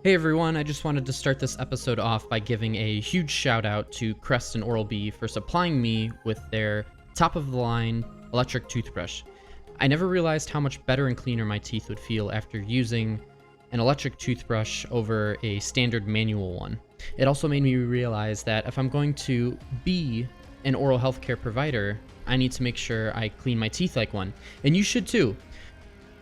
Hey everyone, I just wanted to start this episode off by giving a huge shout out to Crest and Oral-B for supplying me with their top of the line electric toothbrush. I never realized how much better and cleaner my teeth would feel after using an electric toothbrush over a standard manual one. It also made me realize that if I'm going to be an oral healthcare provider, I need to make sure I clean my teeth like one. And you should too.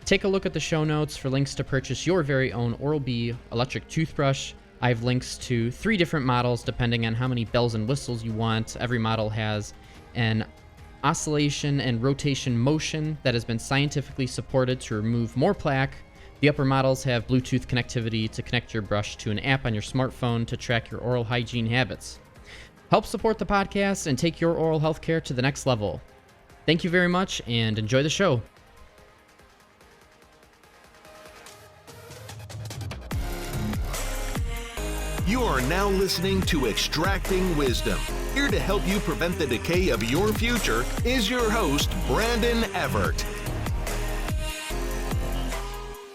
Take a look at the show notes for links to purchase your very own Oral-B electric toothbrush. I have links to 3 different models depending on how many bells and whistles you want. Every model has an oscillation and rotation motion that has been scientifically supported to remove more plaque. The upper models have Bluetooth connectivity to connect your brush to an app on your smartphone to track your oral hygiene habits. Help support the podcast and take your oral health care to the next level. Thank you very much and enjoy the show. You are now listening to Extracting Wisdom. Here to help you prevent the decay of your future is your host, Brandon Evert.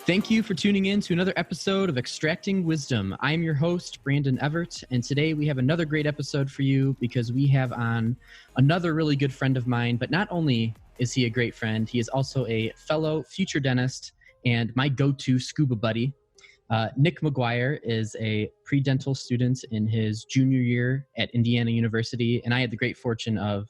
Thank you for tuning in to another episode of Extracting Wisdom. I'm your host, Brandon Evert, and today we have another great episode for you because we have on another really good friend of mine, but not only is he a great friend, he is also a fellow future dentist and my go-to scuba buddy. Nick Maguire is a pre-dental student in his junior year at Indiana University, and I had the great fortune of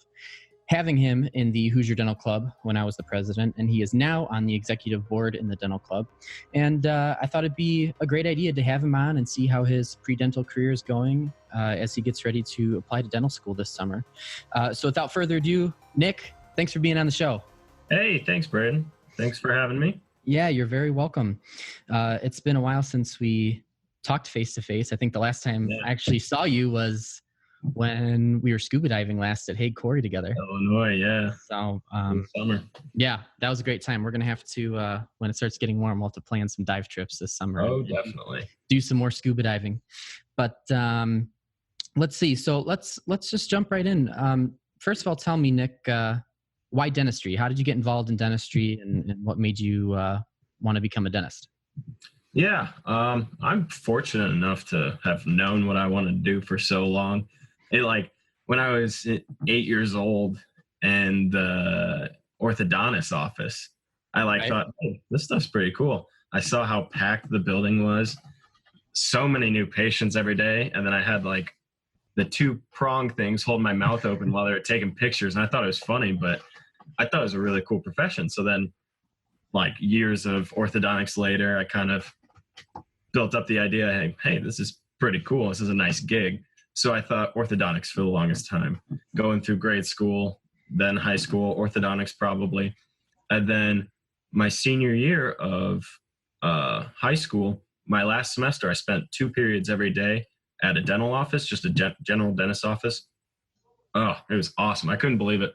having him in the Hoosier Dental Club when I was the president, and he is now on the executive board in the dental club. And I thought it'd be a great idea to have him on and see how his pre-dental career is going as he gets ready to apply to dental school this summer. So without further ado, Nick, thanks for being on the show. Hey, thanks, Brandon. Thanks for having me. Yeah, you're very welcome. It's been a while since we talked face-to-face. I think the last time I actually saw you was when we were scuba diving last at Hague Quarry together. Illinois, yeah. So, summer. Yeah, that was a great time. We're going to have to, when it starts getting warm, we'll have to plan some dive trips this summer. Oh, definitely. Do some more scuba diving. But let's see. So let's just jump right in. First of all, tell me, Nick, why dentistry? How did you get involved in dentistry, and what made you want to become a dentist? Yeah, I'm fortunate enough to have known what I wanted to do for so long. When I was 8 years old and the orthodontist office, I thought, hey, this stuff's pretty cool. I saw how packed the building was, so many new patients every day, and then I had the 2-prong things holding my mouth open while they were taking pictures, and I thought it was funny, but I thought it was a really cool profession. So then, years of orthodontics later, I kind of built up the idea, hey, this is pretty cool. This is a nice gig. So I thought orthodontics for the longest time, going through grade school, then high school, orthodontics probably. And then my senior year of high school, my last semester, I spent 2 periods every day at a dental office, just a general dentist office. Oh, it was awesome. I couldn't believe it.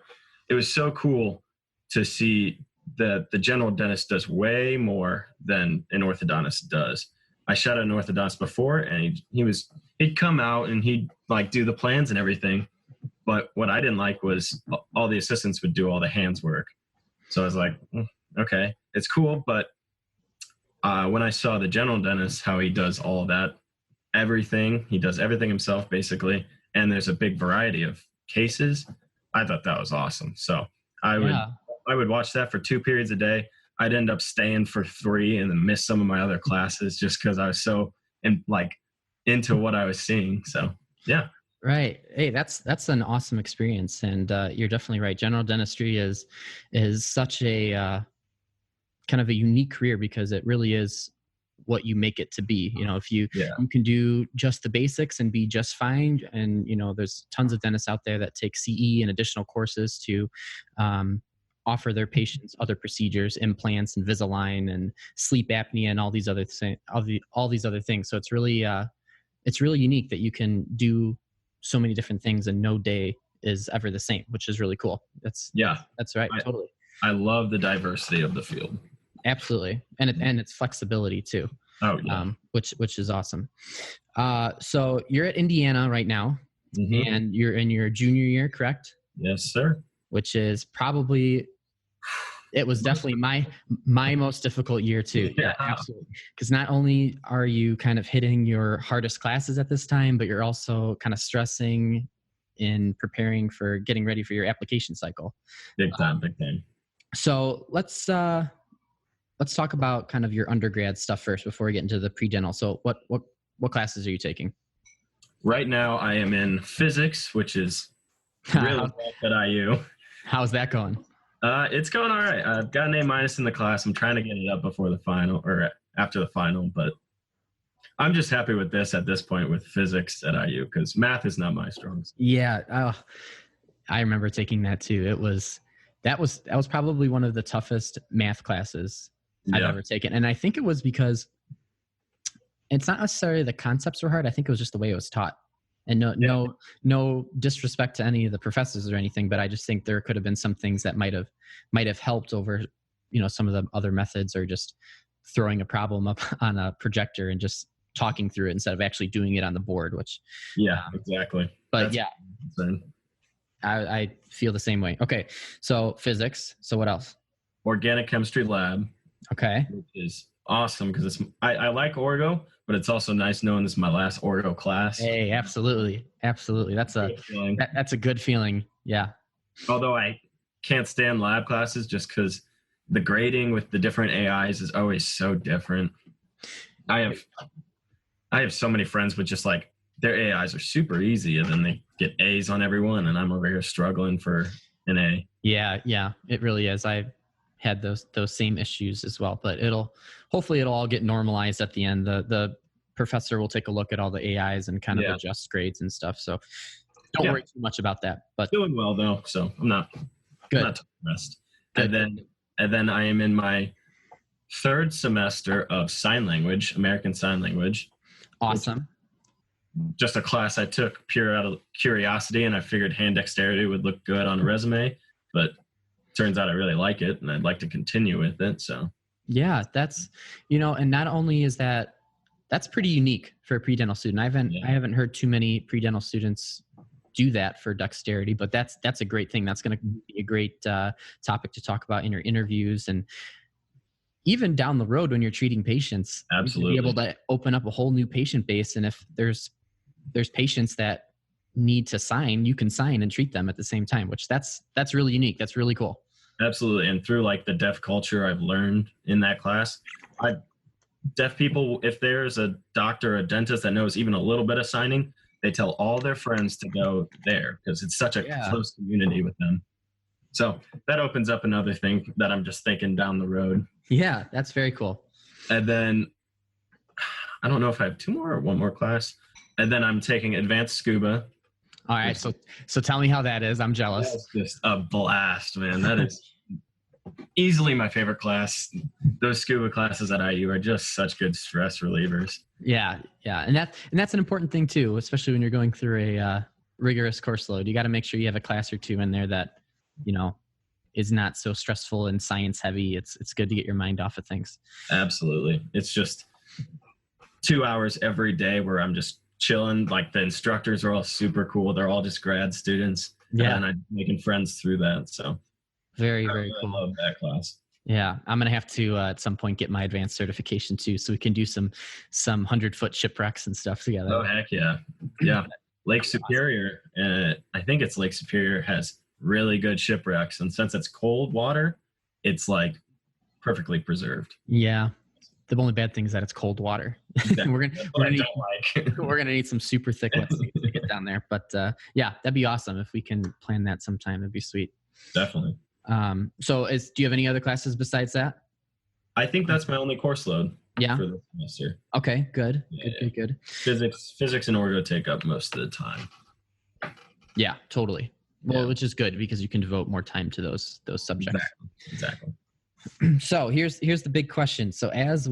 It was so cool to see that the general dentist does way more than an orthodontist does. I shot an orthodontist before, and he'd come out and he'd do the plans and everything. But what I didn't like was all the assistants would do all the hands work. So I was like, okay, it's cool. But when I saw the general dentist, how he does all that, he does everything himself basically. And there's a big variety of cases. I thought that was awesome. So I would watch that for 2 periods a day. I'd end up staying for 3 and then miss some of my other classes just because I was so into what I was seeing. So yeah. Right. Hey, that's an awesome experience, and you're definitely right. General dentistry is such a kind of a unique career because it really is what you make it to be. If you can do just the basics and be just fine, and there's tons of dentists out there that take CE and additional courses to offer their patients other procedures, implants, Invisalign, and sleep apnea, and all these other things. So it's really unique that you can do so many different things, and no day is ever the same, which is really cool. That's right. Totally. I love the diversity of the field. Absolutely. And its flexibility too. Oh yeah. Which is awesome. So you're at Indiana right now, and you're in your junior year, correct? Yes, sir. Which is probably It was definitely my most difficult year too. Yeah, absolutely. Because not only are you kind of hitting your hardest classes at this time, but you're also kind of stressing in preparing for getting ready for your application cycle. Big time. So let's talk about kind of your undergrad stuff first before we get into the pre-dental. So what classes are you taking? Right now, I am in physics, which is really tough at IU. How's that going? It's going all right. I've got an A- in the class. I'm trying to get it up before the final or after the final, but I'm just happy with this at this point with physics at IU because math is not my strong suit. Yeah, I remember taking that too. That was probably one of the toughest math classes I've ever taken, and I think it was because it's not necessarily the concepts were hard. I think it was just the way it was taught. And no disrespect to any of the professors or anything, but I just think there could have been some things that might have helped over, some of the other methods, or just throwing a problem up on a projector and just talking through it instead of actually doing it on the board. Which exactly. But I feel the same way. Okay, so physics. So what else? Organic chemistry lab. Okay, which is awesome because I like orgo, but it's also nice knowing this is my last orgo class. Hey, absolutely. That's a good feeling. Yeah. Although I can't stand lab classes just because the grading with the different AIs is always so different. I have so many friends with just like their AIs are super easy and then they get A's on everyone, and I'm over here struggling for an A. Yeah, it really is. I had those same issues as well, but hopefully it'll all get normalized at the end. The professor will take a look at all the AIs and kind of adjust grades and stuff. So don't worry too much about that. But doing well though, so I'm not stressed. And then I am in my third semester of sign language, American Sign Language. Awesome. Just a class I took pure out of curiosity, and I figured hand dexterity would look good on a resume, but turns out I really like it and I'd like to continue with it. So yeah, that's, and not only is that's pretty unique for a pre-dental student. I haven't heard too many pre-dental students do that for dexterity, but that's a great thing. That's going to be a great topic to talk about in your interviews, and even down the road when you're treating patients. Absolutely. Be able to open up a whole new patient base. And if there's patients that need to sign, you can sign and treat them at the same time, which that's really unique. That's really cool. Absolutely. And through like the deaf culture I've learned in that class, deaf people, if there's a doctor or a dentist that knows even a little bit of signing, they tell all their friends to go there because it's such a close community with them. So that opens up another thing that I'm just thinking down the road. Yeah, that's very cool. And then I don't know if I have two more or one more class. And then I'm taking advanced scuba. All right. So tell me how that is. I'm jealous. That's just a blast, man. That is easily my favorite class. Those scuba classes at IU are just such good stress relievers. Yeah. And that's an important thing too, especially when you're going through a rigorous course load. You got to make sure you have a class or two in there that, is not so stressful and science heavy. It's good to get your mind off of things. Absolutely. It's just 2 hours every day where I'm just chilling. Like the instructors are all super cool. They're all just grad students. Yeah. And I'm making friends through that. So very cool. I love that class. Yeah. I'm going to have to, at some point, get my advanced certification too, so we can do some 100-foot shipwrecks and stuff together. Oh, heck yeah. Yeah. Lake Superior, I think it's Lake Superior, has really good shipwrecks. And since it's cold water, it's like perfectly preserved. Yeah. The only bad thing is that it's cold water. Exactly. we're gonna need some super thick wetsuits to get down there. But yeah, that'd be awesome if we can plan that sometime. It'd be sweet. Definitely. So do you have any other classes besides that? I think that's my only course load. Yeah. For the semester. Okay. Good. Yeah. Good. Physics and orgo take up most of the time. Yeah, totally. Well, which is good because you can devote more time to those subjects. Exactly. So here's the big question. So as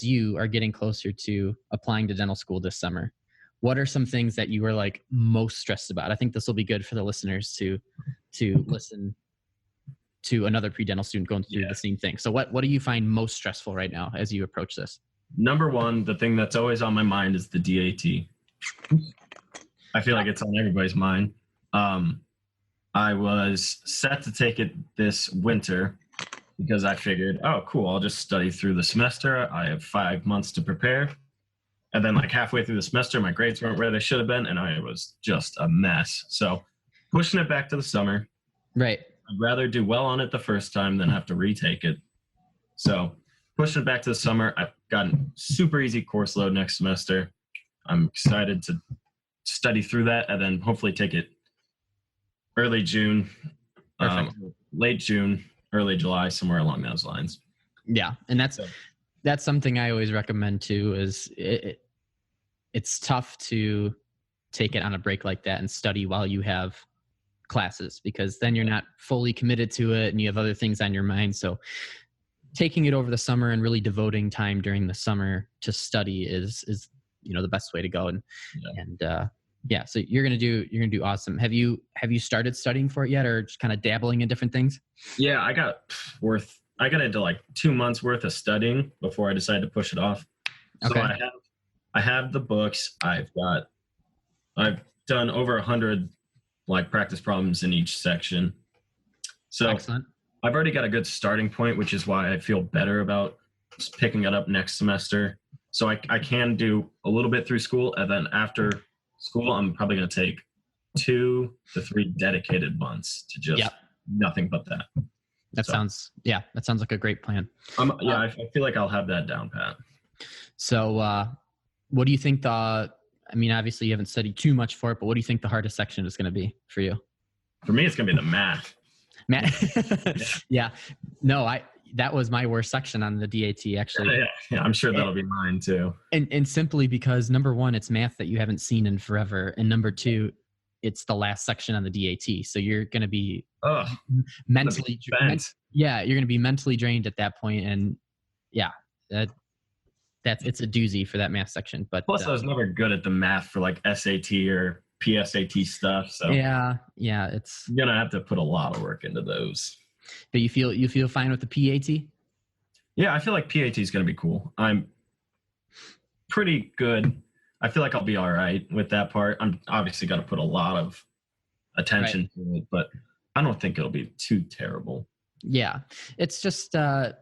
you are getting closer to applying to dental school this summer, what are some things that you were like most stressed about? I think this will be good for the listeners to listen to another pre-dental student going through the same thing. So what do you find most stressful right now as you approach this? Number one, the thing that's always on my mind is the DAT. I feel like it's on everybody's mind. I was set to take it this winter, because I figured, oh, cool, I'll just study through the semester. I have 5 months to prepare. And then like halfway through the semester, my grades weren't where they should have been, and I was just a mess. So pushing it back to the summer. Right. I'd rather do well on it the first time than have to retake it. So pushing it back to the summer. I've got a super easy course load next semester. I'm excited to study through that and then hopefully take it early June, late June, early July, somewhere along those lines. Yeah. And that's something I always recommend too, is it's tough to take it on a break like that and study while you have classes, because then you're not fully committed to it and you have other things on your mind. So taking it over the summer and really devoting time during the summer to study is the best way to go. And so you're gonna do awesome. Have you started studying for it yet, or just kind of dabbling in different things? Yeah, I got into like 2 months worth of studying before I decided to push it off. So Okay. I have the books. I've done over 100 like practice problems in each section. So Excellent. I've already got a good starting point, which is why I feel better about picking it up next semester. So I can do a little bit through school, and then after school, I'm probably going to take 2 to 3 dedicated months to just nothing but that. That sounds like a great plan. I feel like I'll have that down pat. So what do you think obviously you haven't studied too much for it, but what do you think the hardest section is going to be for you? For me, it's going to be the math. Yeah. No, that was my worst section on the DAT, actually. Yeah, I'm sure that'll be mine too. And simply because, number one, it's math that you haven't seen in forever, and number two, it's the last section on the DAT. So you're going to be mentally you're going to be mentally drained at that point, and it's a doozy for that math section. But plus, I was never good at the math for like SAT or PSAT stuff. So it's you're gonna have to put a lot of work into those. But you feel fine with the PAT? Yeah, I feel like PAT is gonna be cool. I'm pretty good. I feel like I'll be all right with that part. I'm obviously gonna put a lot of attention to it, but I don't think it'll be too terrible. Yeah, it's just and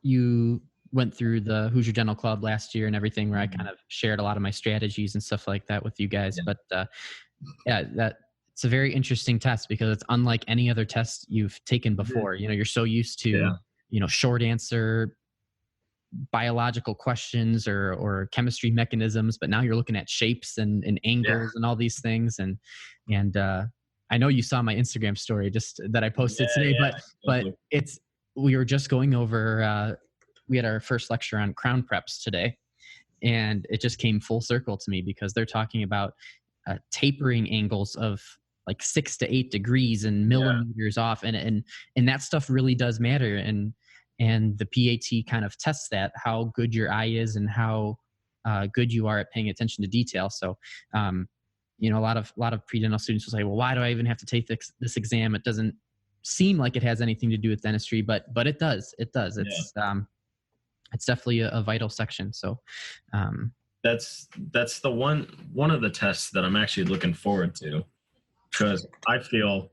you went through the Hoosier Dental Club last year and everything, where I kind of shared a lot of my strategies and stuff like that with you guys. Yeah. But it's a very interesting test because it's unlike any other test you've taken before. You're so used to, short answer biological questions or chemistry mechanisms, but now you're looking at shapes and angles and all these things. And I know you saw my Instagram story just that I posted today, but we were just going over, we had our first lecture on crown preps today, and it just came full circle to me because they're talking about tapering angles of like 6 to 8 degrees and millimeters off. And that stuff really does matter. And the PAT kind of tests that, how good your eye is and how good you are at paying attention to detail. So, a lot of pre-dental students will say, well, why do I even have to take this exam? It doesn't seem like it has anything to do with dentistry, but it does. It does. It's definitely a vital section. So that's the one of the tests that I'm actually looking forward to, because I feel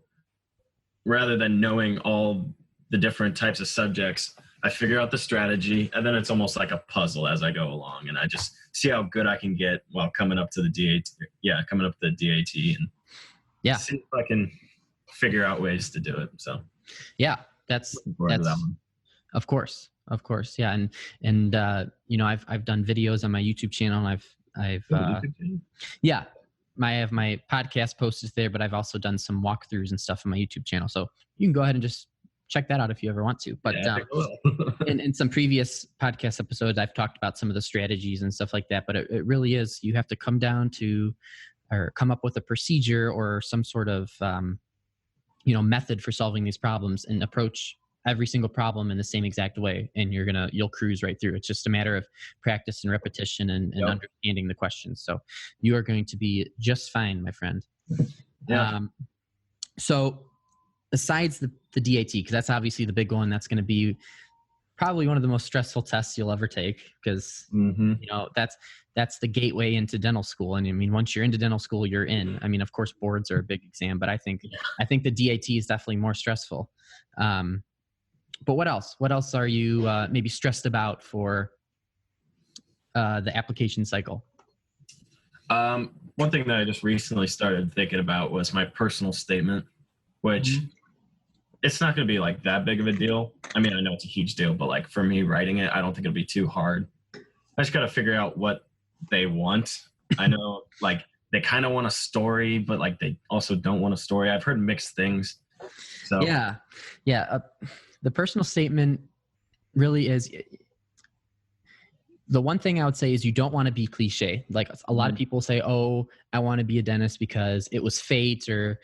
rather than knowing all the different types of subjects, I figure out the strategy, and then it's almost like a puzzle as I go along, and I just see how good I can get while coming up to the DAT. Coming up to the DAT, and see if I can figure out ways to do it. So that's that one. Of course. Yeah. And I've done videos on my YouTube channel, and I have my podcast posted there, but I've also done some walkthroughs and stuff on my YouTube channel. So you can go ahead and just check that out if you ever want to. But in some previous podcast episodes, I've talked about some of the strategies and stuff like that, but it really is, you have to come down to, or come up with a procedure or some sort of, method for solving these problems, and approach every single problem in the same exact way, and you'll cruise right through. It's just a matter of practice and repetition and understanding the questions. So you are going to be just fine, my friend. So besides the DAT, because that's obviously the big one, that's going to be probably one of the most stressful tests you'll ever take, because that's the gateway into dental school. And I mean, once you're into dental school, you're in. I mean, of course, boards are a big exam, but I think the DAT is definitely more stressful. But what else? What else are you maybe stressed about for the application cycle? One thing that I just recently started thinking about was my personal statement, which it's not going to be like that big of a deal. I mean, I know it's a huge deal, but like for me writing it, I don't think it'll be too hard. I just got to figure out what they want. I know like they kind of want a story, but like they also don't want a story. I've heard mixed things. So Yeah. The personal statement really is, the one thing I would say is you don't want to be cliche. Like a lot of people say, "Oh, I want to be a dentist because it was fate," or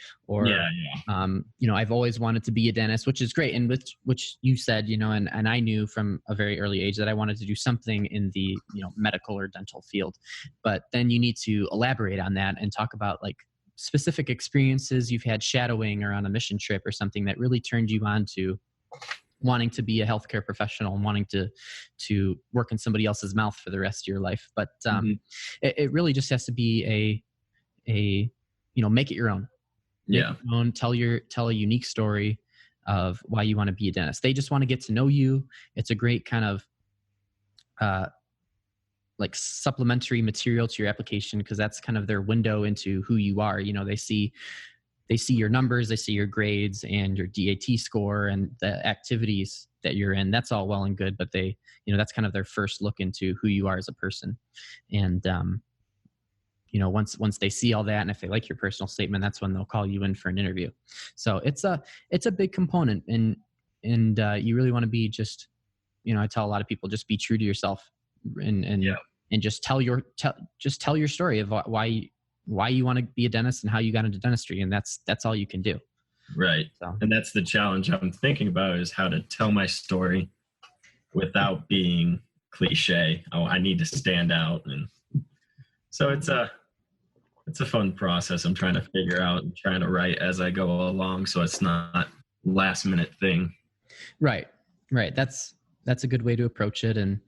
I've always wanted to be a dentist, which is great, and which you said, and I knew from a very early age that I wanted to do something in the medical or dental field. But then you need to elaborate on that and talk about like specific experiences you've had shadowing or on a mission trip or something that really turned you on to wanting to be a healthcare professional and wanting to work in somebody else's mouth for the rest of your life. But it really just has to be a make it your own. Make it your own. Tell a unique story of why you want to be a dentist. They just want to get to know you. It's a great kind of like supplementary material to your application, because that's kind of their window into who you are. They see your numbers, they see your grades and your DAT score and the activities that you're in. That's all well and good, but that's kind of their first look into who you are as a person. And, once they see all that, and if they like your personal statement, that's when they'll call you in for an interview. So it's a big component, and you really want to be just, I tell a lot of people, just be true to yourself and just tell your story of why you want to be a dentist and how you got into dentistry. And that's all you can do. Right. So. And that's the challenge I'm thinking about, is how to tell my story without being cliche. Oh, I need to stand out. And so it's a fun process I'm trying to figure out and trying to write as I go along, so it's not last minute thing. Right. That's a good way to approach it. And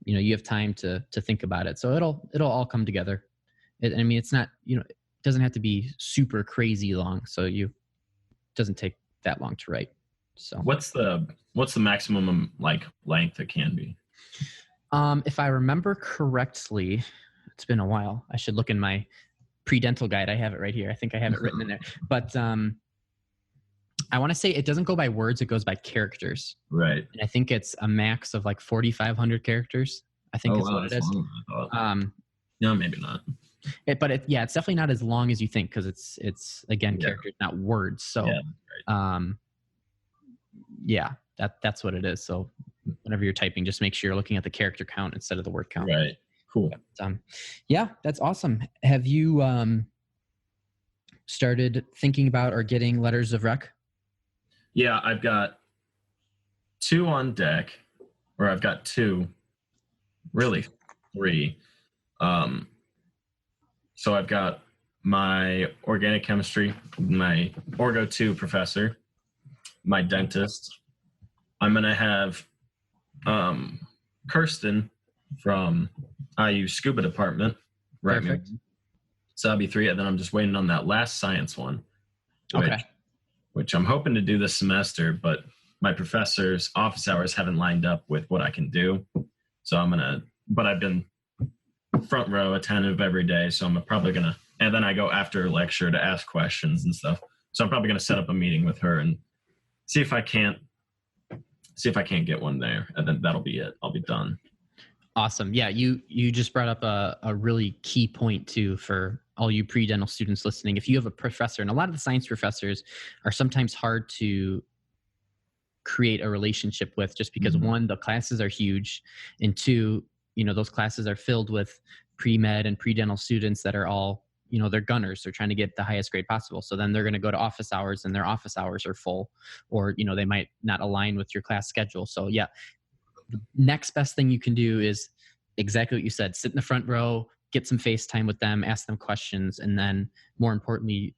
you have time to think about it. So it'll all come together. It's not, it doesn't have to be super crazy long. So it doesn't take that long to write. So what's the maximum like length it can be? If I remember correctly, it's been a while. I should look in my pre-dental guide. I have it right here. I think I have it written in there, but, I want to say it doesn't go by words. It goes by characters. Right. And I think it's a max of like 4,500 characters. I think is what it is. No, maybe not. It's definitely not as long as you think, because it's again characters, not words. So, that's what it is. So, whenever you're typing, just make sure you're looking at the character count instead of the word count. Right. Cool. But, that's awesome. Have you started thinking about or getting letters of rec? Yeah, I've got 2 on deck, or I've got 2, really 3. So I've got my organic chemistry, my Orgo 2 professor, my dentist. I'm going to have Kirsten from IU scuba department. Right. Perfect. So that'll be 3. And then I'm just waiting on that last science one. Okay. Which I'm hoping to do this semester, but my professor's office hours haven't lined up with what I can do. So but I've been front row attentive every day. So I'm probably going to, and then I go after lecture to ask questions and stuff. So I'm probably going to set up a meeting with her and see if I can't get one there. And then that'll be it. I'll be done. Awesome. Yeah. You just brought up a really key point too, for all you pre-dental students listening. If you have a professor, and a lot of the science professors are sometimes hard to create a relationship with, just because one, the classes are huge, and 2, those classes are filled with pre-med and pre-dental students that are all, they're gunners. They're trying to get the highest grade possible. So then they're going to go to office hours, and their office hours are full, or, they might not align with your class schedule. So the next best thing you can do is exactly what you said. Sit in the front row, get some FaceTime with them, ask them questions, and then more importantly,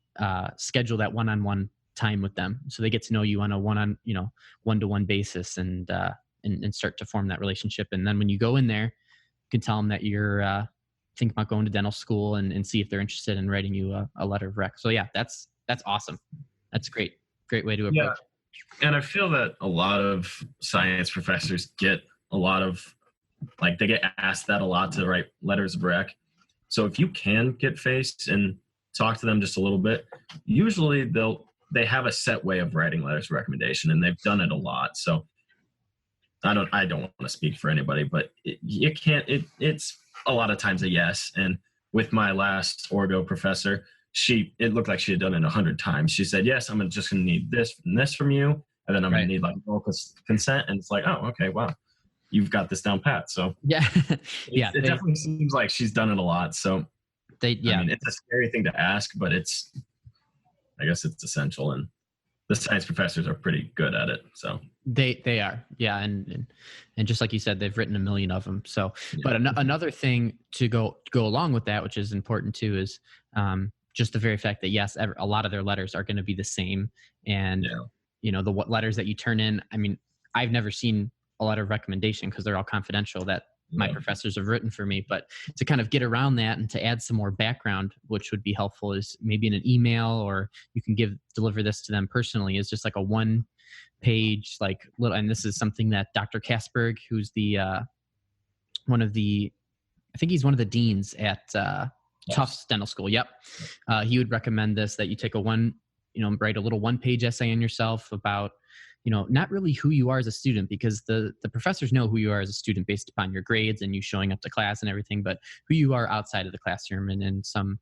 schedule that one-on-one time with them, so they get to know you on a one-to-one basis, and start to form that relationship. And then when you go in there, you can tell them that you're thinking about going to dental school, and see if they're interested in writing you a letter of rec. So that's awesome. That's great way to approach. And I feel that a lot of science professors get a lot of, like, they get asked that a lot to write letters of rec. So if you can get face and talk to them just a little bit, usually they have a set way of writing letters of recommendation, and they've done it a lot. So I don't want to speak for anybody, but it's a lot of times a yes. And with my last orgo professor, it looked like she had done it 100 times. She said, yes, I'm just going to need this and this from you. And then I'm going to need like vocal consent. And it's like, oh, okay, wow, you've got this down pat. So yeah, yeah, it definitely seems like she's done it a lot. So I mean, it's a scary thing to ask, but I guess it's essential. And the science professors are pretty good at it. So they are. Yeah. And just like you said, they've written a million of them. So, yeah. But another thing to go along with that, which is important too, is just the very fact that yes, a lot of their letters are going to be the same. And, the letters that you turn in, I mean, I've never seen a letter of recommendation because they're all confidential that my professors have written for me. But to kind of get around that and to add some more background, which would be helpful, is maybe in an email, or you can deliver this to them personally, is just like a 1-page, like little, and this is something that Dr. Kasberg, who's I think he's one of the deans at Tufts Dental School. Yep. He would recommend this, that you take write a little 1-page essay on yourself about, not really who you are as a student, because the professors know who you are as a student based upon your grades and you showing up to class and everything, but who you are outside of the classroom and some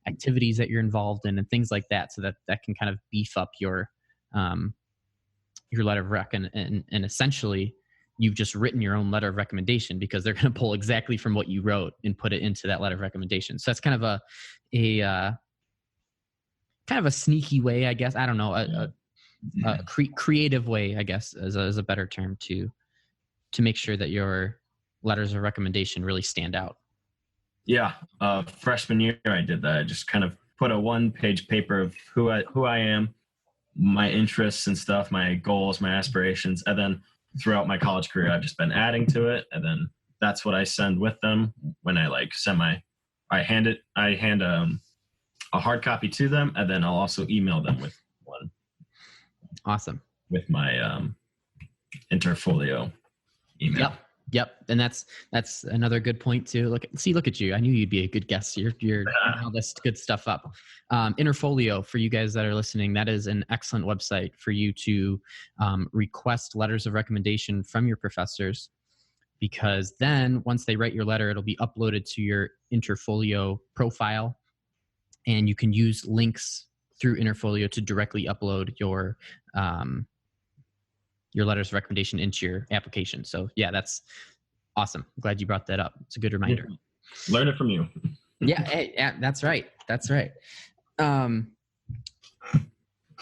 activities that you're involved in and things like that. So that can kind of beef up your letter of rec, and essentially you've just written your own letter of recommendation, because they're going to pull exactly from what you wrote and put it into that letter of recommendation. So that's kind of a sneaky way, I guess. I don't know, a creative way, I guess, is a better term to make sure that your letters of recommendation really stand out. Yeah. Freshman year, I did that. I just kind of put a 1-page paper of who I am, my interests and stuff, my goals, my aspirations. And then throughout my college career, I've just been adding to it. And then that's what I send with them when I hand a hard copy to them. And then I'll also email them with one. Awesome. With my Interfolio email. Yep. And that's another good point too. Look at you. I knew you'd be a good guest. You're all this good stuff up. Interfolio, for you guys that are listening, that is an excellent website for you to request letters of recommendation from your professors, because then once they write your letter, it'll be uploaded to your Interfolio profile, and you can use links through Interfolio to directly upload your letters of recommendation into your application. So yeah, that's awesome. I'm glad you brought that up. It's a good reminder. Learn it from you. Yeah, that's right.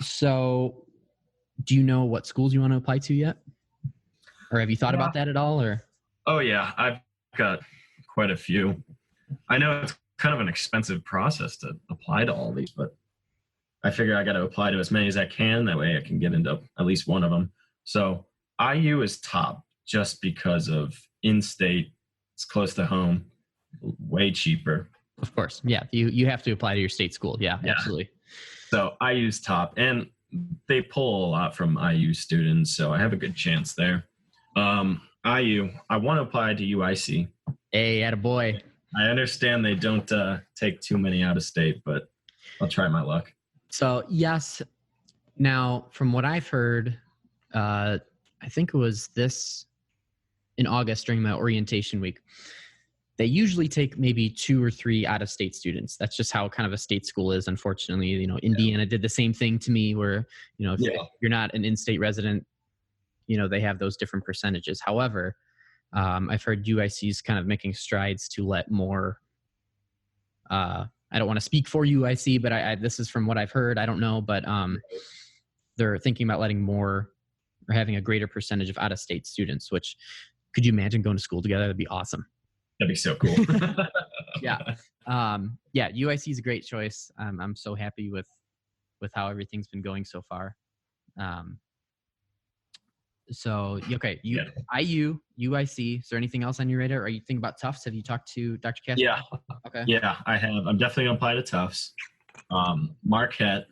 So do you know what schools you want to apply to yet? Or have you thought about that at all? Or? Oh yeah, I've got quite a few. I know it's kind of an expensive process to apply to all these, but I figure I got to apply to as many as I can. That way I can get into at least one of them. So IU is top just because of in-state. It's close to home, way cheaper. Of course. Yeah. You have to apply to your state school. Yeah. Absolutely. So IU's top, and they pull a lot from IU students. So I have a good chance there. IU, I want to apply to UIC. Hey, attaboy. I understand they don't take too many out of state, but I'll try my luck. So yes. Now, from what I've heard, I think it was in August during my orientation week, they usually take maybe 2 or 3 out-of-state students. That's just how kind of a state school is, unfortunately. Indiana did the same thing to me, where, if you're not an in-state resident, they have those different percentages. However, I've heard UIC's kind of making strides to let more, I don't want to speak for UIC, but this is from what I've heard. I don't know, but they're thinking about letting more, or having a greater percentage of out-of-state students, which, could you imagine going to school together? That'd be awesome. That'd be so cool. Yeah. UIC is a great choice. I'm so happy with how everything's been going so far. Okay. IU, UIC, is there anything else on your radar? Are you thinking about Tufts? Have you talked to Dr. Casper? Yeah. Okay. Yeah, I have. I'm definitely going to apply to Tufts. Marquette.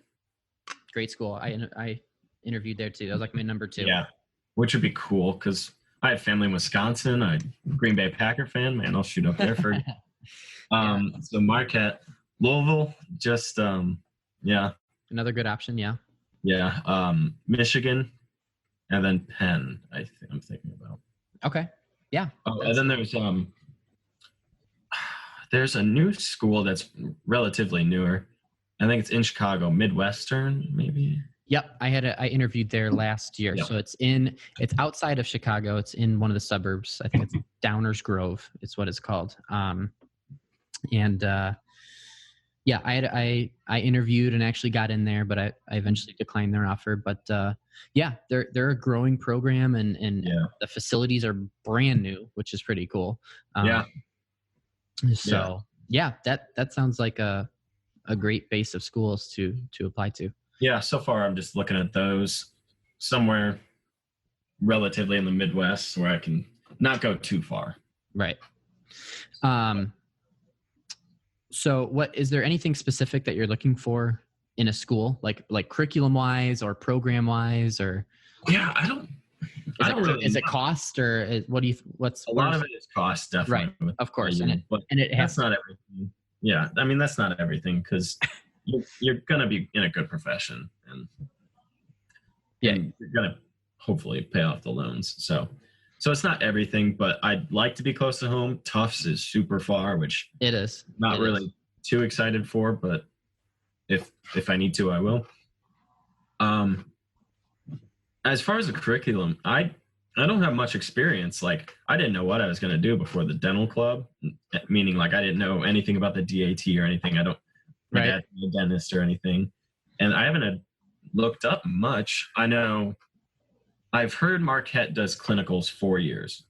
Great school. I interviewed there too. That was like my number 2. Yeah, which would be cool because I have family in Wisconsin. I'm a Green Bay Packer fan. Man, I'll shoot up there for So Marquette, Louisville, just yeah. Another good option, yeah. Yeah, Michigan, and then Penn. I'm thinking about. Okay, yeah. Oh, and then there's a new school that's relatively newer. I think it's in Chicago, Midwestern, maybe. Yep, I interviewed there last year. Yep. So it's outside of Chicago. It's in one of the suburbs. I think it's Downers Grove. It's what it's called. Yeah, I interviewed and actually got in there, but I eventually declined their offer. But yeah, they're a growing program, and the facilities are brand new, which is pretty cool. So yeah, that sounds like a great base of schools to apply to. Yeah, so far I'm just looking at those somewhere relatively in the Midwest where I can not go too far. Right. So is there anything specific that you're looking for in a school, like curriculum wise or program wise, or? Yeah, Is it cost, or what's a lot of it is cost, definitely. Right. Of course. But that's not everything. Yeah. I mean, that's not everything because you're going to be in a good profession and you're going to hopefully pay off the loans. So it's not everything, but I'd like to be close to home. Tufts is super far, which it is not really too excited for, but if I need to, I will. As far as the curriculum, I don't have much experience. Like, I didn't know what I was going to do before the dental club, meaning like I didn't know anything about the DAT or anything. I don't have a dentist or anything. And I haven't looked up much. I know I've heard Marquette does clinicals 4 years,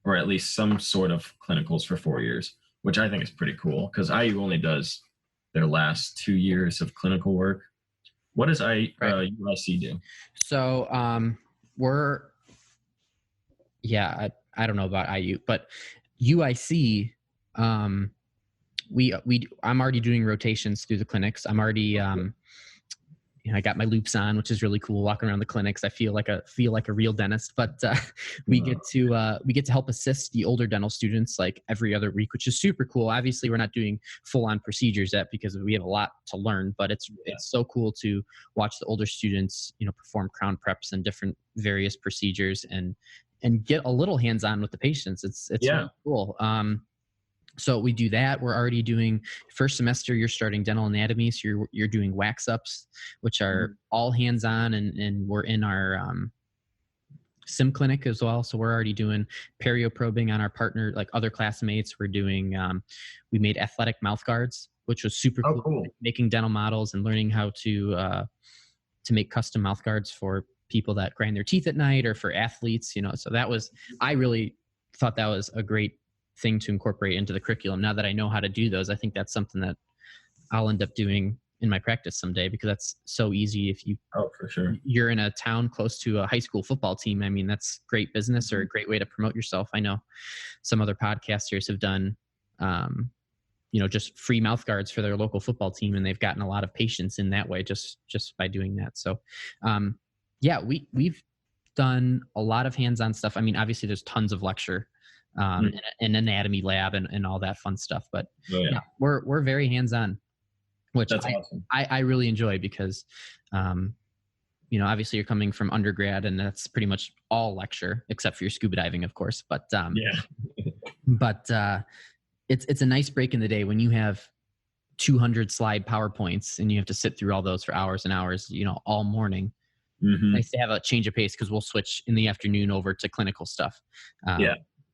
or at least some sort of clinicals for 4 years, which I think is pretty cool because IU only does their last 2 years of clinical work. What does UIC do? So I don't know about IU, but UIC, I'm already doing rotations through the clinics. I'm already, I got my loops on, which is really cool. Walking around the clinics, I feel like a real dentist. But we get to help assist the older dental students like every other week, which is super cool. Obviously, we're not doing full on procedures yet because we have a lot to learn. But it's so cool to watch the older students, perform crown preps and different various procedures and get a little hands on with the patients. It's really cool. So we do that. We're already doing first semester. You're starting dental anatomy, so you're doing wax ups, which are all hands on, and we're in our sim clinic as well. So we're already doing perio probing on our partner, like other classmates. We're doing we made athletic mouth guards, which was super cool. Making dental models and learning how to make custom mouth guards for people that grind their teeth at night or for athletes. So I really thought that was a great thing to incorporate into the curriculum. Now that I know how to do those, I think that's something that I'll end up doing in my practice someday because that's so easy. If for sure, you're in a town close to a high school football team, I mean, that's great business or a great way to promote yourself. I know some other podcasters have done, just free mouth guards for their local football team, and they've gotten a lot of patients in that way just by doing that. So, we've done a lot of hands-on stuff. I mean, obviously there's tons of lecture an anatomy lab and all that fun stuff, but we're very hands-on, which awesome. I really enjoy because obviously you're coming from undergrad and that's pretty much all lecture except for your scuba diving, of course, but it's a nice break in the day when you have 200 slide PowerPoints and you have to sit through all those for hours and hours, all morning. Nice to have a change of pace because we'll switch in the afternoon over to clinical stuff.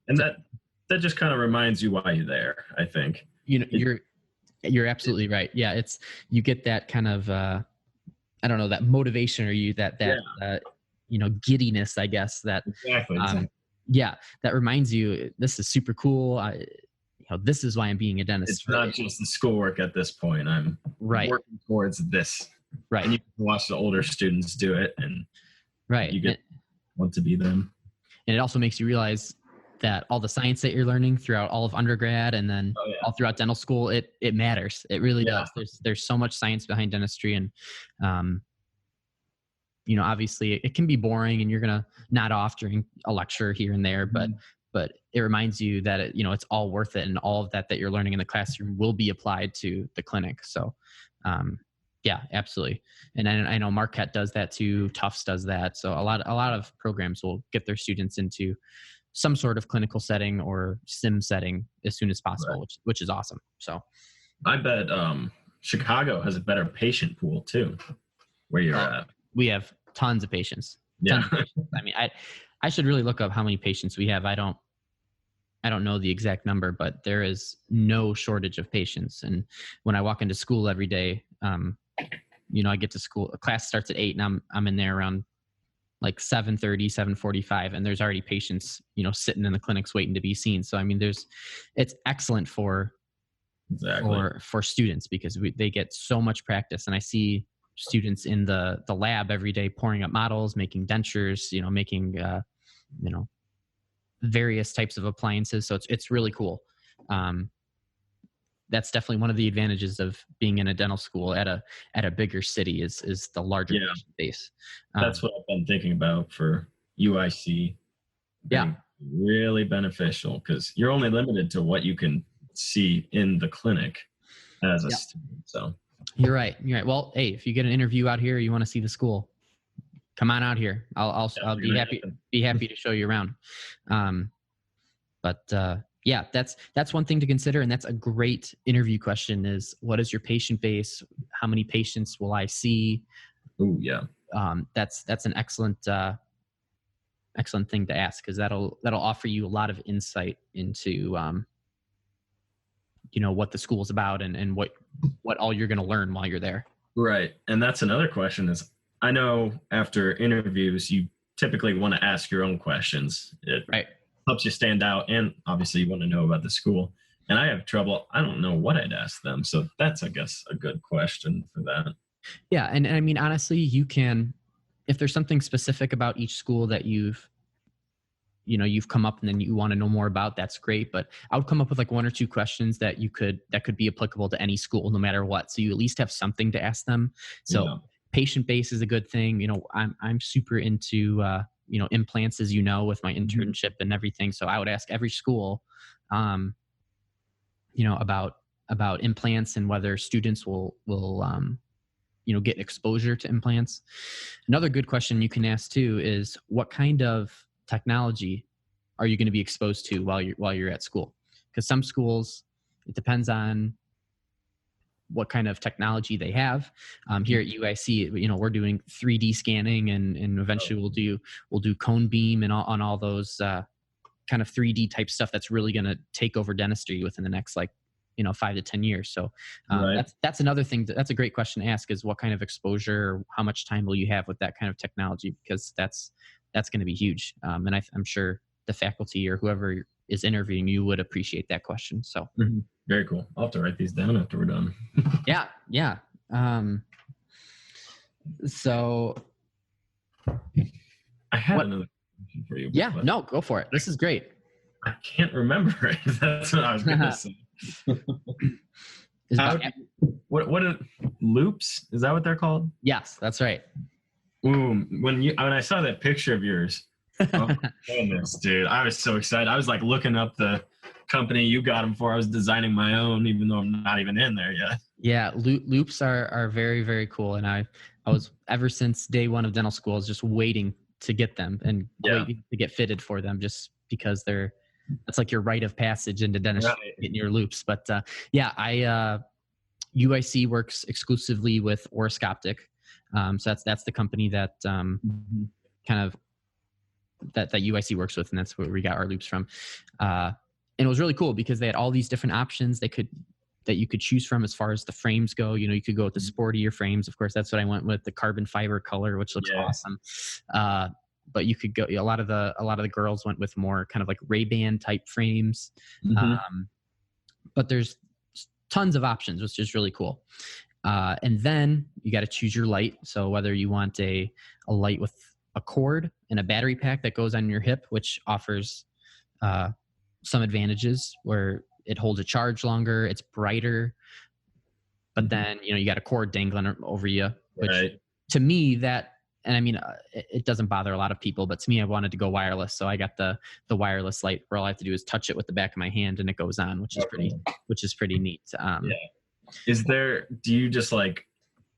And that just kind of reminds you why you're there, I think. You're absolutely right. Yeah, you get that kind of I don't know, that motivation or that giddiness, I guess, that exactly. That reminds you this is super cool. This is why I'm being a dentist. It's not just the schoolwork at this point. I'm working towards this. Right. And you can watch the older students do it and you want to be them. And it also makes you realize that all the science that you're learning throughout all of undergrad and then all throughout dental school, it matters. It really does. There's so much science behind dentistry, and obviously it can be boring and you're going to nod off during a lecture here and there, but it reminds you that it's all worth it, and all of that you're learning in the classroom will be applied to the clinic. So, yeah, absolutely. And I know Marquette does that too. Tufts does that. So a lot of programs will get their students into some sort of clinical setting or sim setting as soon as possible, Right. which is awesome. So I bet Chicago has a better patient pool too, where you're at. we have tons of patients. Yeah. Tons of patients. I mean, I should really look up how many patients we have. I don't know the exact number, but there is no shortage of patients. And when I walk into school every day, I get to school, class starts at 8 and I'm in there around like 7:30, 7:45, and there's already patients, sitting in the clinics waiting to be seen. So, I mean, it's excellent for students because they get so much practice. And I see students in the lab every day pouring up models, making dentures, making, various types of appliances. So it's really cool. That's definitely one of the advantages of being in a dental school at a bigger city is the larger patient base. That's what I've been thinking about for UIC. Yeah. Really beneficial because you're only limited to what you can see in the clinic as a student. So you're right. Well, hey, if you get an interview out here, you want to see the school, come on out here. I'll be happy to show you around. Yeah, that's one thing to consider, and that's a great interview question: is what is your patient base? How many patients will I see? Oh yeah. That's an excellent thing to ask, because that'll offer you a lot of insight into what the school's about and what all you're going to learn while you're there. Right. And that's another question is, I know after interviews, you typically want to ask your own questions. It helps you stand out. And obviously you want to know about the school. And I have trouble. I don't know what I'd ask them. So that's, I guess, a good question for that. Yeah. And I mean, honestly, you can, if there's something specific about each school that you've come up and then you want to know more about, that's great. But I would come up with like 1 or 2 questions that could be applicable to any school, no matter what. So you at least have something to ask them. So patient base is a good thing. I'm super into, implants, as with my internship and everything. So I would ask every school, about implants and whether students will get exposure to implants. Another good question you can ask too is, what kind of technology are you going to be exposed to while you're at school? Because some schools, it depends on what kind of technology they have. Here at UIC, we're doing 3D scanning, and eventually we'll do cone beam and on all those kind of 3D type stuff that's really going to take over dentistry within the next 5 to 10 years. So that's another thing. That's a great question to ask, is what kind of exposure or how much time will you have with that kind of technology? Because that's going to be huge. And I'm sure the faculty or whoever is interviewing you would appreciate that question. So very cool. I'll have to write these down after we're done. Yeah. So I had another question for you. Yeah, no, go for it. This is great. I can't remember it. That's what I was going to say. What are loops? Is that what they're called? Yes, that's right. Ooh, when I saw that picture of yours, oh my goodness, dude, I was so excited. I was like looking up the company you got them for. I was designing my own, even though I'm not even in there yet. Yeah, loops are very, very cool, and I was, ever since day one of dental school, I was just waiting to get them and waiting to get fitted for them, just because that's like your rite of passage into dentistry, getting your loops. But UIC works exclusively with Oroscoptic. So that's the company that kind of that UIC works with, and that's where we got our loops from. And it was really cool because they had all these different options that you could choose from as far as the frames go. You could go with the sportier frames. Of course, that's what I went with, the carbon fiber color, which looks awesome. But you could go, a lot of the girls went with more kind of like Ray-Ban type frames. But there's tons of options, which is really cool. And then you got to choose your light. So whether you want a light with a cord and a battery pack that goes on your hip, which offers some advantages where it holds a charge longer, it's brighter, but then you got a cord dangling over you, which to me, that and I mean, it doesn't bother a lot of people, but to me, I wanted to go wireless. So I got the wireless light where all I have to do is touch it with the back of my hand and it goes on, which is pretty neat. Yeah. Do you just like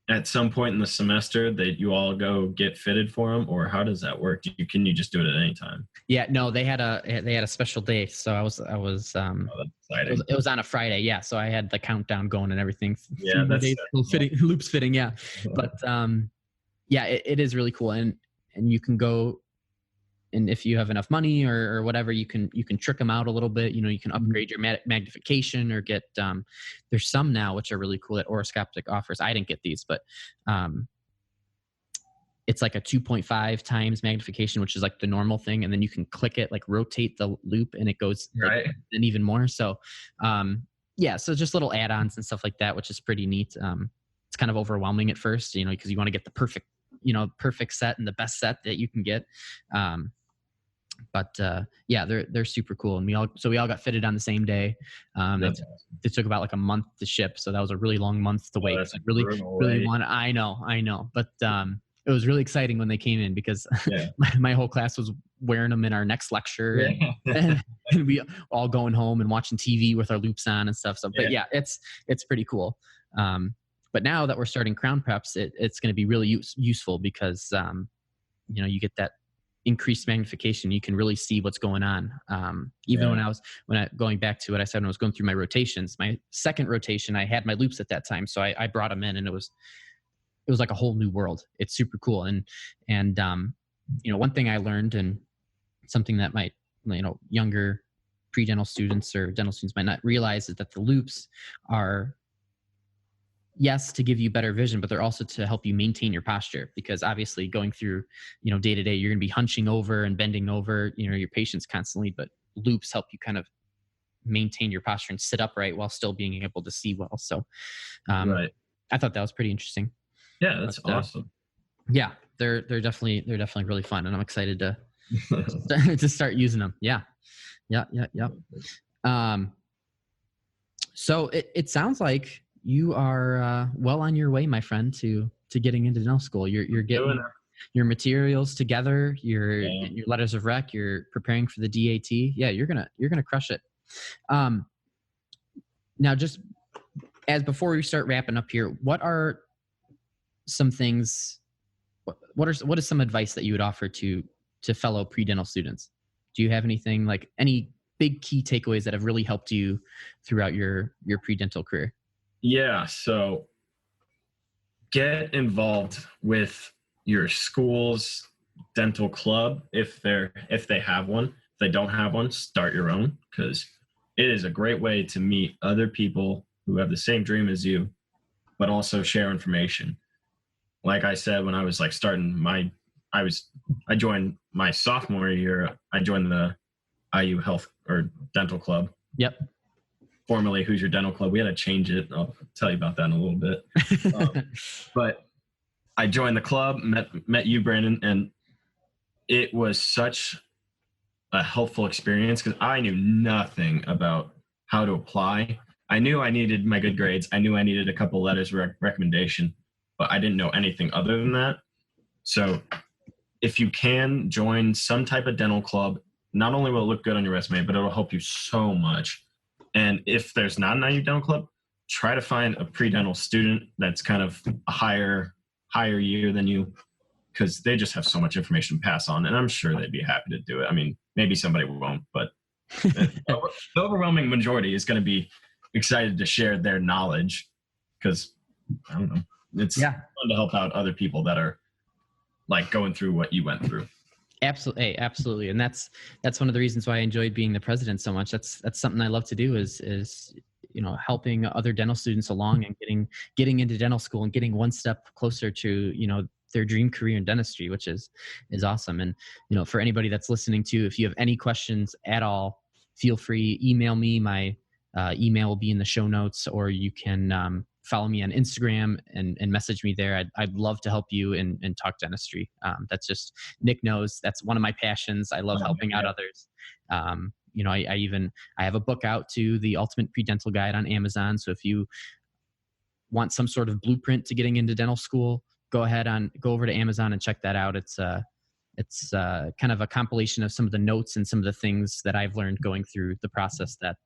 at some point in the semester that you all go get fitted for them, or how does that work? Can you just do it at any time? Yeah, no, they had a special day. So I was That's exciting. it was on a Friday. Yeah. So I had the countdown going and everything. Yeah, that's loops fitting. Yeah. But, yeah, it is really cool. And you can go, and if you have enough money or whatever, you can trick them out a little bit. You can upgrade your magnification or get, there's some now which are really cool that Oroscopic offers. I didn't get these, but it's like a 2.5 times magnification, which is like the normal thing. And then you can click it, like rotate the loop, and it goes right. And even more. So, yeah, so just little add-ons and stuff like that, which is pretty neat. It's kind of overwhelming at first, because you want to get the perfect set and the best set that you can get. But yeah, they're super cool. And we all got fitted on the same day. It took about like a month to ship. So that was a really long month to wait. So I really wanted, I know. But it was really exciting when they came in because my whole class was wearing them in our next lecture and we all going home and watching TV with our loops on and stuff. So, but yeah, it's pretty cool. But now that we're starting crown preps, it's going to be really useful because, you get that increased magnification. You can really see what's going on. When going back to what I said, when I was going through my rotations, my second rotation, I had my loops at that time. So I brought them in and it was like a whole new world. It's super cool. And one thing I learned, and something that might, younger pre-dental students or dental students might not realize, is that the loops are, yes, to give you better vision, but they're also to help you maintain your posture, because obviously going through, day to day, you're going to be hunching over and bending over, your patients constantly, but loops help you kind of maintain your posture and sit upright while still being able to see well. So, right. I thought that was pretty interesting. Yeah, that's awesome. Yeah, they're definitely really fun, and I'm excited to to start using them. Yeah. So it sounds like you are well on your way, my friend, to getting into dental school. You're getting your materials together, your letters of rec, you're preparing for the DAT. Yeah, you're gonna crush it. Now, just as before we start wrapping up here, what are some things? What is some advice that you would offer to fellow pre-dental students? Do you have anything, like any big key takeaways that have really helped you throughout your pre-dental career? Yeah, so get involved with your school's dental club if they have one. If they don't have one, start your own, because it is a great way to meet other people who have the same dream as you, but also share information. Like I said, when I was like I joined my sophomore year. I joined the IU Health or Dental Club. Yep. Formerly Hoosier Dental Club. We had to change it. I'll tell you about that in a little bit. But I joined the club, met you, Brandon, and it was such a helpful experience because I knew nothing about how to apply. I knew I needed my good grades. I knew I needed a couple letters of recommendation, but I didn't know anything other than that. So if you can join some type of dental club, not only will it look good on your resume, but it'll help you so much. And if there's not an IU Dental Club, try to find a pre-dental student that's kind of a higher year than you, because they just have so much information to pass on. And I'm sure they'd be happy to do it. I mean, maybe somebody won't, but the overwhelming majority is going to be excited to share their knowledge, because, I don't know, it's fun to help out other people that are like going through what you went through. Absolutely. Absolutely. And that's one of the reasons why I enjoyed being the president so much. That's something I love to do is, helping other dental students along and getting into dental school and getting one step closer to, their dream career in dentistry, which is awesome. And, for anybody that's listening to, if you have any questions at all, feel free, email me. My email will be in the show notes, or you can follow me on Instagram and message me there. I'd love to help you and talk dentistry. That's just, Nick knows that's one of my passions. I love helping out others. I have a book out too, The Ultimate Pre-Dental Guide, on Amazon. So if you want some sort of blueprint to getting into dental school, go over to Amazon and check that out. It's kind of a compilation of some of the notes and some of the things that I've learned going through the process that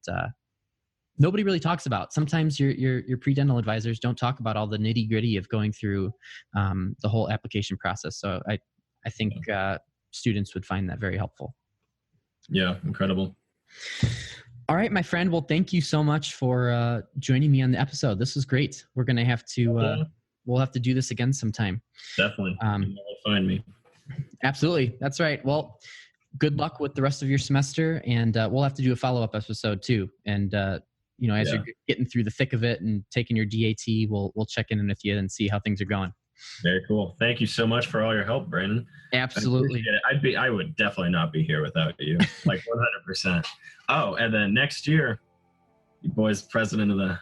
nobody really talks about. Sometimes your pre-dental advisors don't talk about all the nitty gritty of going through the whole application process. So I think students would find that very helpful. Yeah, incredible. All right, my friend. Well, thank you so much for joining me on the episode. This was great. We're going to have to, we'll have to do this again sometime. Definitely. Find me. Absolutely. That's right. Well, good luck with the rest of your semester, and we'll have to do a follow-up episode too. And, as you're getting through the thick of it and taking your DAT, we'll check in with you and see how things are going. Very cool. Thank you so much for all your help, Brandon. Absolutely. I would definitely not be here without you. Like 100%. Oh, and then next year, you boys president of the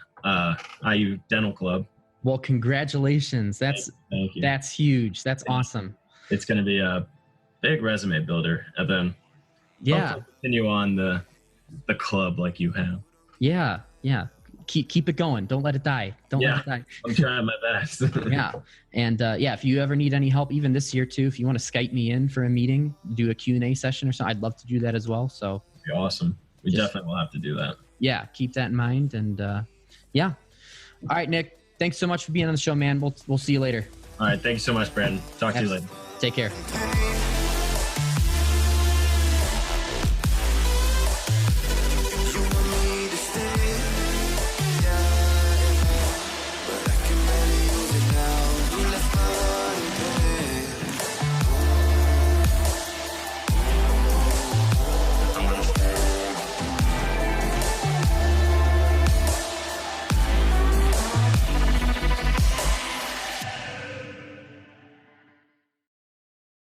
IU Dental Club. Well, congratulations. Thank you. That's huge. That's awesome. It's going to be a big resume builder, and then continue on the club like you have. Yeah. Keep it going. Don't let it die. Let it die. I'm trying my best. Yeah. And if you ever need any help, even this year too, if you want to Skype me in for a meeting, do a Q&A session or something, I'd love to do that as well. So that'd be awesome. We definitely will have to do that. Yeah. Keep that in mind. And All right, Nick, thanks so much for being on the show, man. We'll see you later. All right. Thank you so much, Brandon. Talk to you later. Take care.